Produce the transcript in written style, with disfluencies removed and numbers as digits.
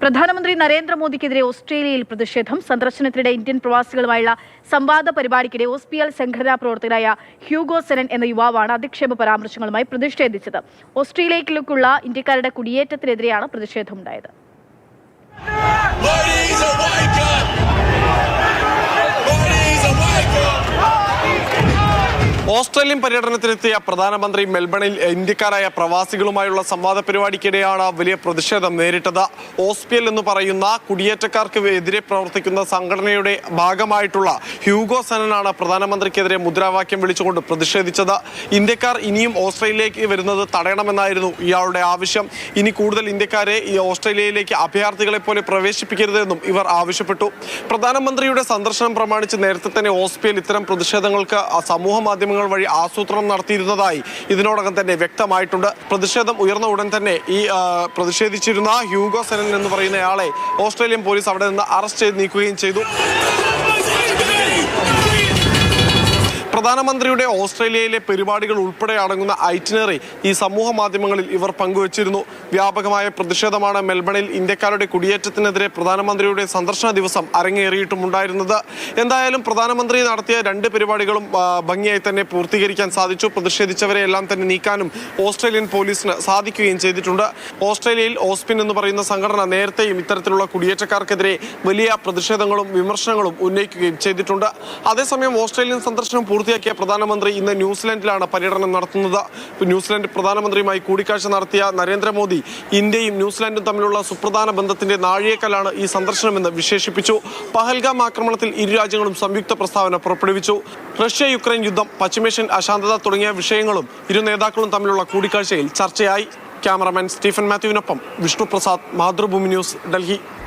പ്രധാനമന്ത്രി നരേന്ദ്രമോദിക്കെതിരെ ഓസ്ട്രേലിയയിൽ പ്രതിഷേധം. സന്ദർശനത്തിനിടെ ഇന്ത്യൻ പ്രവാസികളുമായുള്ള സംവാദ പരിപാടിക്കിടെ OSPL സംഘടനാ പ്രവർത്തകനായ ഹ്യൂഗോ സെനൻ എന്ന യുവാവാണ് അധിക്ഷേപ പരാമർശങ്ങളുമായി പ്രതിഷേധിച്ചത്. ഓസ്ട്രേലിയയിലേക്കുള്ള ഇന്ത്യക്കാരുടെ കുടിയേറ്റത്തിനെതിരെയാണ് പ്രതിഷേധമുണ്ടായത്. ഓസ്ട്രേലിയൻ പര്യടനത്തിനെത്തിയ പ്രധാനമന്ത്രി മെൽബണിൽ ഇന്ത്യക്കാരായ പ്രവാസികളുമായുള്ള സംവാദ പരിപാടിക്കിടെയാണ് വലിയ പ്രതിഷേധം നേരിട്ടത്. OSPL എന്ന് പറയുന്ന കുടിയേറ്റക്കാർക്ക് എതിരെ പ്രവർത്തിക്കുന്ന സംഘടനയുടെ ഭാഗമായിട്ടുള്ള ഹ്യൂഗോ സെനനാണ് പ്രധാനമന്ത്രിക്കെതിരെ മുദ്രാവാക്യം വിളിച്ചുകൊണ്ട് പ്രതിഷേധിച്ചത്. ഇന്ത്യക്കാർ ഇനിയും ഓസ്ട്രേലിയയിലേക്ക് വരുന്നത് തടയണമെന്നായിരുന്നു ഇയാളുടെ ആവശ്യം. ഇനി കൂടുതൽ ഇന്ത്യക്കാരെ ഈ ഓസ്ട്രേലിയയിലേക്ക് അഭയാർത്ഥികളെ പോലെ പ്രവേശിപ്പിക്കരുതെന്നും ഇവർ ആവശ്യപ്പെട്ടു. പ്രധാനമന്ത്രിയുടെ സന്ദർശനം പ്രമാണിച്ച് നേരത്തെ തന്നെ OSPL ഇത്തരം പ്രതിഷേധങ്ങൾക്ക് സമൂഹ മാധ്യമങ്ങൾ വഴി ആസൂത്രണം നടത്തിയിരുന്നതായി ഇതിനോടകം തന്നെ വ്യക്തമായിട്ടുണ്ട്. പ്രതിഷേധം ഉയർന്ന ഉടൻ തന്നെ ഈ പ്രതിഷേധിച്ചിരുന്ന ഹ്യൂഗോ സെനൻ എന്ന് പറയുന്നയാളെ ഓസ്ട്രേലിയൻ പോലീസ് അവിടെ നിന്ന് അറസ്റ്റ് ചെയ്ത് നീക്കുകയും ചെയ്തു. പ്രധാനമന്ത്രിയുടെ ഓസ്ട്രേലിയയിലെ പരിപാടികൾ ഉൾപ്പെടെ അടങ്ങുന്ന ഐറ്റിനറി ഈ സമൂഹ മാധ്യമങ്ങളിൽ ഇവർ പങ്കുവച്ചിരുന്നു. വ്യാപകമായ പ്രതിഷേധമാണ് മെൽബണിൽ ഇന്ത്യക്കാരുടെ കുടിയേറ്റത്തിനെതിരെ പ്രധാനമന്ത്രിയുടെ സന്ദർശന ദിവസം അരങ്ങേറിയിട്ടുമുണ്ടായിരുന്നത്. എന്തായാലും പ്രധാനമന്ത്രി നടത്തിയ 2 പരിപാടികളും ഭംഗിയായി തന്നെ പൂർത്തീകരിക്കാൻ സാധിച്ചു. പ്രതിഷേധിച്ചവരെ എല്ലാം തന്നെ നീക്കാനും ഓസ്ട്രേലിയൻ പോലീസിന് സാധിക്കുകയും ചെയ്തിട്ടുണ്ട്. ഓസ്ട്രേലിയയിൽ OSPL എന്ന് പറയുന്ന സംഘടന നേരത്തെയും ഇത്തരത്തിലുള്ള കുടിയേറ്റക്കാർക്കെതിരെ വലിയ പ്രതിഷേധങ്ങളും വിമർശനങ്ങളും ഉന്നയിക്കുകയും ചെയ്തിട്ടുണ്ട്. അതേസമയം ഓസ്ട്രേലിയൻ സന്ദർശനം പൂർത്തിയാക്കിയ പ്രധാനമന്ത്രി ഇന്ന് ന്യൂസിലൻഡിലാണ് പര്യടനം നടത്തുന്നത്. ന്യൂസിലൻഡ് പ്രധാനമന്ത്രിയുമായി കൂടിക്കാഴ്ച നടത്തിയ നരേന്ദ്രമോദി ഇന്ത്യയും ന്യൂസിലൻഡും തമ്മിലുള്ള സുപ്രധാന ബന്ധത്തിന്റെ നാഴികക്കല്ലാണ് ഈ സന്ദർശനമെന്ന് വിശേഷിപ്പിച്ചു. പഹൽഗാം ആക്രമണത്തിൽ ഇരു രാജ്യങ്ങളും സംയുക്ത പ്രസ്താവന പുറപ്പെടുവിച്ചു. റഷ്യ യുക്രൈൻ യുദ്ധം, പശ്ചിമേഷ്യൻ അശാന്തത തുടങ്ങിയ വിഷയങ്ങളും ഇരു നേതാക്കളും തമ്മിലുള്ള കൂടിക്കാഴ്ചയിൽ ചർച്ചയായി. ക്യാമറമാൻ സ്റ്റീഫൻ മാത്യുവിനൊപ്പം വിഷ്ണു പ്രസാദ്, മാതൃഭൂമി ന്യൂസ്, ഡൽഹി.